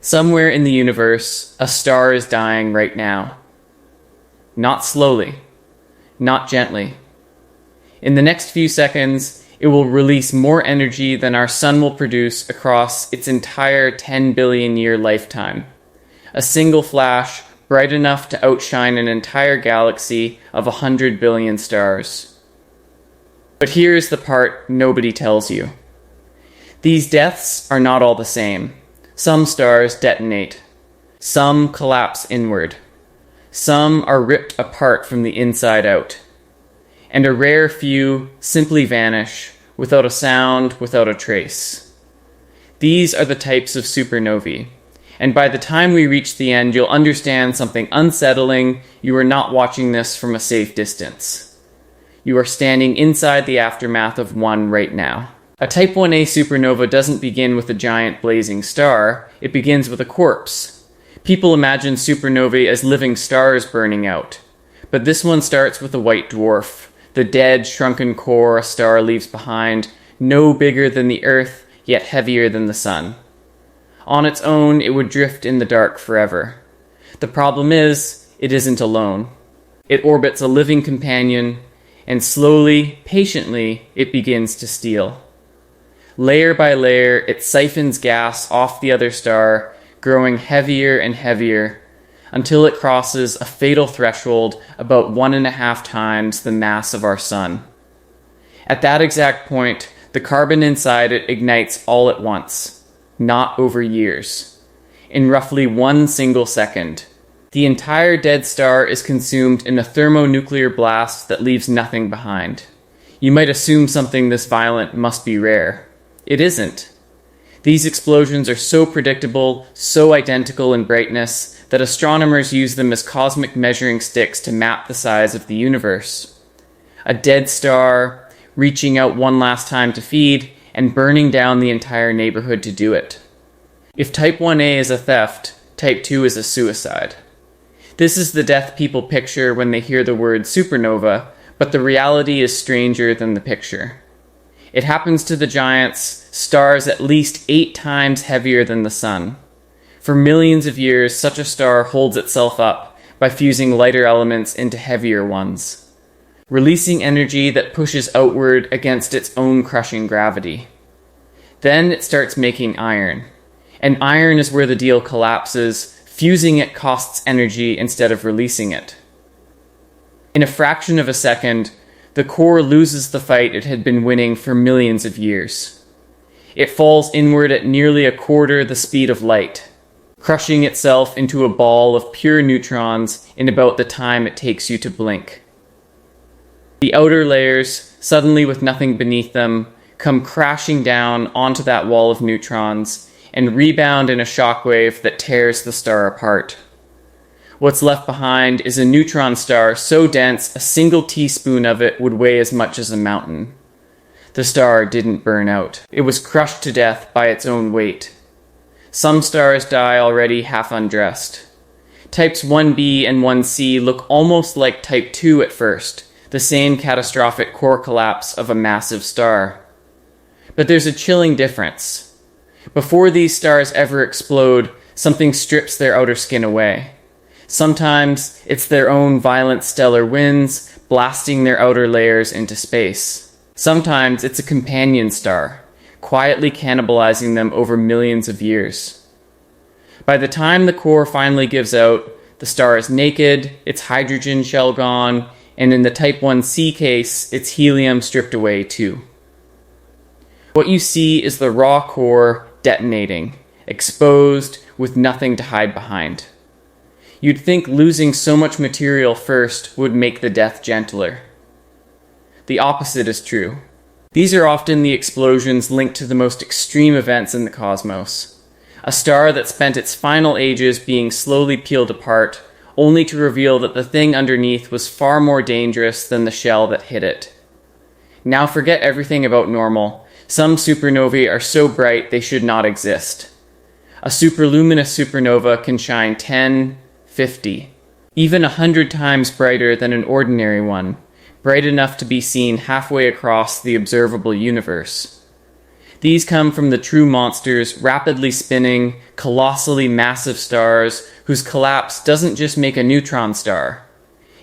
Somewhere in the universe, a star is dying right now. Not slowly, not gently. In the next few seconds, it will release more energy than our sun will produce across its entire 10 billion year lifetime. A single flash bright enough to outshine an entire galaxy of 100 billion stars. But here's the part nobody tells you. These deaths are not all the same. Some stars detonate. Some collapse inward. Some are ripped apart from the inside out. And a rare few simply vanish, without a sound, without a trace. These are the types of supernovae, and by the time we reach the end, you'll understand something unsettling. You are not watching this from a safe distance. You are standing inside the aftermath of one right now. A Type 1a supernova doesn't begin with a giant blazing star, it begins with a corpse. People imagine supernovae as living stars burning out, but this one starts with a white dwarf. The dead, shrunken core a star leaves behind, no bigger than the Earth, yet heavier than the Sun. On its own, it would drift in the dark forever. The problem is, it isn't alone. It orbits a living companion, and slowly, patiently, it begins to steal. Layer by layer, it siphons gas off the other star, growing heavier and heavier, until it crosses a fatal threshold about 1.5 times the mass of our sun. At that exact point, the carbon inside it ignites all at once, not over years. In roughly 1 single second, the entire dead star is consumed in a thermonuclear blast that leaves nothing behind. You might assume something this violent must be rare. It isn't. These explosions are so predictable, so identical in brightness, that astronomers use them as cosmic measuring sticks to map the size of the universe. A dead star, reaching out one last time to feed, and burning down the entire neighborhood to do it. If Type 1a is a theft, Type 2 is a suicide. This is the death people picture when they hear the word supernova, but the reality is stranger than the picture. It happens to the giants, stars at least 8 times heavier than the sun. For millions of years, such a star holds itself up by fusing lighter elements into heavier ones, releasing energy that pushes outward against its own crushing gravity. Then it starts making iron, and iron is where the deal collapses. Fusing it costs energy instead of releasing it. In a fraction of a second, the core loses the fight it had been winning for millions of years. It falls inward at nearly 1/4 the speed of light, crushing itself into a ball of pure neutrons in about the time it takes you to blink. The outer layers, suddenly with nothing beneath them, come crashing down onto that wall of neutrons and rebound in a shockwave that tears the star apart. What's left behind is a neutron star so dense a single teaspoon of it would weigh as much as a mountain. The star didn't burn out. It was crushed to death by its own weight. Some stars die already half undressed. Types 1b and 1c look almost like Type 2 at first, the same catastrophic core collapse of a massive star. But there's a chilling difference. Before these stars ever explode, something strips their outer skin away. Sometimes it's their own violent stellar winds blasting their outer layers into space. Sometimes it's a companion star, quietly cannibalizing them over millions of years. By the time the core finally gives out, the star is naked, its hydrogen shell gone, and in the Type 1c case, its helium stripped away too. What you see is the raw core detonating, exposed, with nothing to hide behind. You'd think losing so much material first would make the death gentler. The opposite is true. These are often the explosions linked to the most extreme events in the cosmos. A star that spent its final ages being slowly peeled apart, only to reveal that the thing underneath was far more dangerous than the shell that hit it. Now forget everything about normal. Some supernovae are so bright they should not exist. A superluminous supernova can shine 10, 50, even 100 times brighter than an ordinary one, bright enough to be seen halfway across the observable universe. These come from the true monsters, rapidly spinning, colossally massive stars whose collapse doesn't just make a neutron star.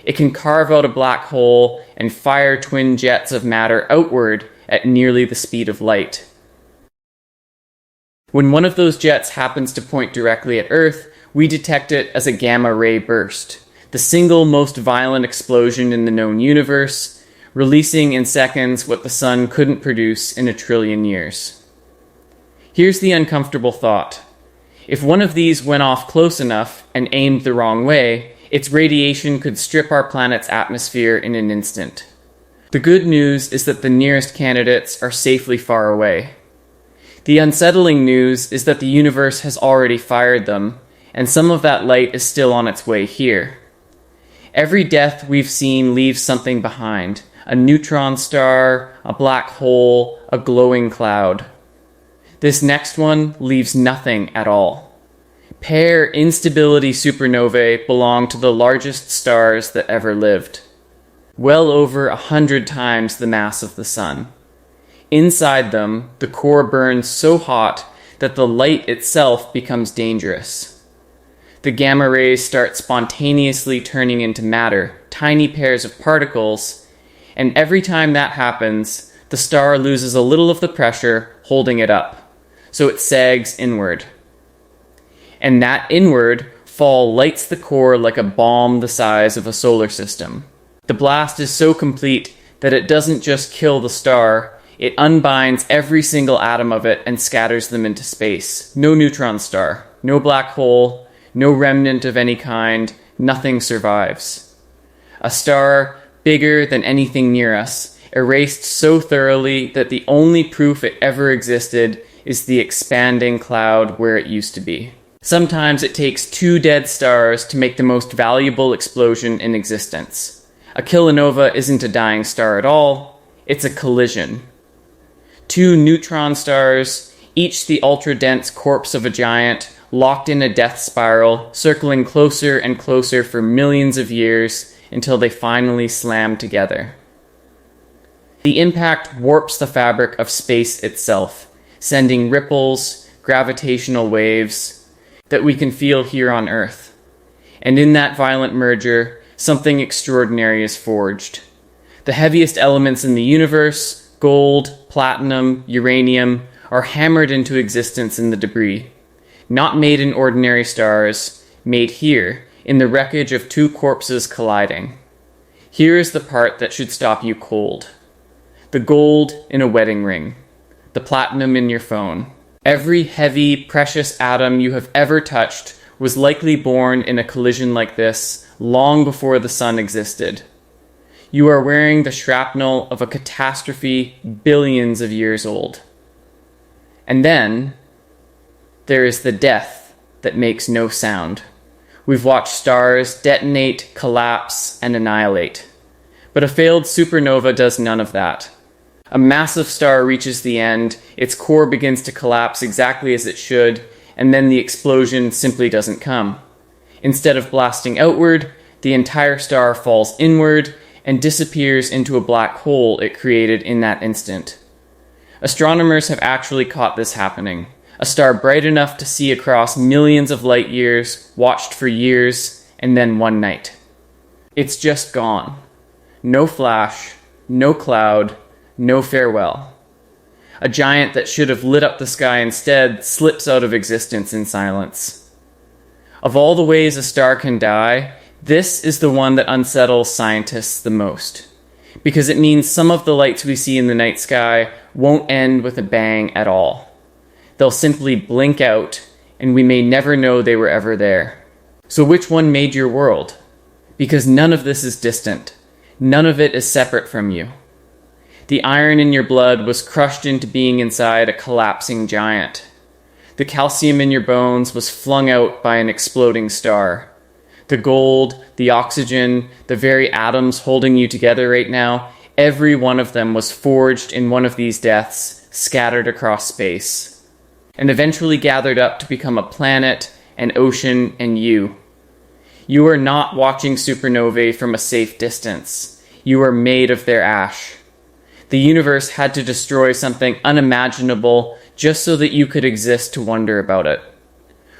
It can carve out a black hole and fire twin jets of matter outward at nearly the speed of light. When one of those jets happens to point directly at Earth, we detect it as a gamma ray burst, the single most violent explosion in the known universe, releasing in seconds what the sun couldn't produce in 1 trillion years. Here's the uncomfortable thought. If one of these went off close enough and aimed the wrong way, its radiation could strip our planet's atmosphere in an instant. The good news is that the nearest candidates are safely far away. The unsettling news is that the universe has already fired them, and some of that light is still on its way here. Every death we've seen leaves something behind: a neutron star, a black hole, a glowing cloud. This next one leaves nothing at all. Pair instability supernovae belong to the largest stars that ever lived, well over 100 times the mass of the sun. Inside them, the core burns so hot that the light itself becomes dangerous. The gamma rays start spontaneously turning into matter, tiny pairs of particles, and every time that happens, the star loses a little of the pressure holding it up, so it sags inward. And that inward fall lights the core like a bomb the size of a solar system. The blast is so complete that it doesn't just kill the star, it unbinds every single atom of it and scatters them into space. No neutron star, no black hole, no remnant of any kind, nothing survives. A star bigger than anything near us, erased so thoroughly that the only proof it ever existed is the expanding cloud where it used to be. Sometimes it takes 2 dead stars to make the most valuable explosion in existence. A kilonova isn't a dying star at all, it's a collision. 2 neutron stars, each the ultra-dense corpse of a giant, locked in a death spiral, circling closer and closer for millions of years until they finally slam together. The impact warps the fabric of space itself, sending ripples, gravitational waves, that we can feel here on Earth. And in that violent merger, something extraordinary is forged. The heaviest elements in the universe, gold, platinum, uranium, are hammered into existence in the debris. Not made in ordinary stars, made here, in the wreckage of 2 corpses colliding. Here is the part that should stop you cold. The gold in a wedding ring. The platinum in your phone. Every heavy, precious atom you have ever touched was likely born in a collision like this long before the sun existed. You are wearing the shrapnel of a catastrophe billions of years old. And then, there is the death that makes no sound. We've watched stars detonate, collapse, and annihilate. But a failed supernova does none of that. A massive star reaches the end, its core begins to collapse exactly as it should, and then the explosion simply doesn't come. Instead of blasting outward, the entire star falls inward and disappears into a black hole it created in that instant. Astronomers have actually caught this happening. A star bright enough to see across millions of light years, watched for years, and then one night. It's just gone. No flash, no cloud, no farewell. A giant that should have lit up the sky instead slips out of existence in silence. Of all the ways a star can die, this is the one that unsettles scientists the most, because it means some of the lights we see in the night sky won't end with a bang at all. They'll simply blink out, and we may never know they were ever there. So which one made your world? Because none of this is distant. None of it is separate from you. The iron in your blood was crushed into being inside a collapsing giant. The calcium in your bones was flung out by an exploding star. The gold, the oxygen, the very atoms holding you together right now, every one of them was forged in one of these deaths, scattered across space, and eventually gathered up to become a planet, an ocean, and you. You are not watching supernovae from a safe distance. You are made of their ash. The universe had to destroy something unimaginable just so that you could exist to wonder about it.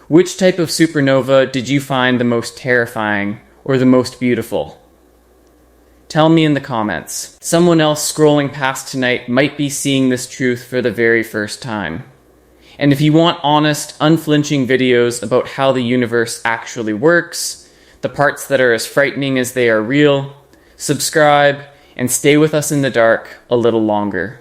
Which type of supernova did you find the most terrifying or the most beautiful? Tell me in the comments. Someone else scrolling past tonight might be seeing this truth for the very first time. And if you want honest, unflinching videos about how the universe actually works, the parts that are as frightening as they are real, subscribe and stay with us in the dark a little longer.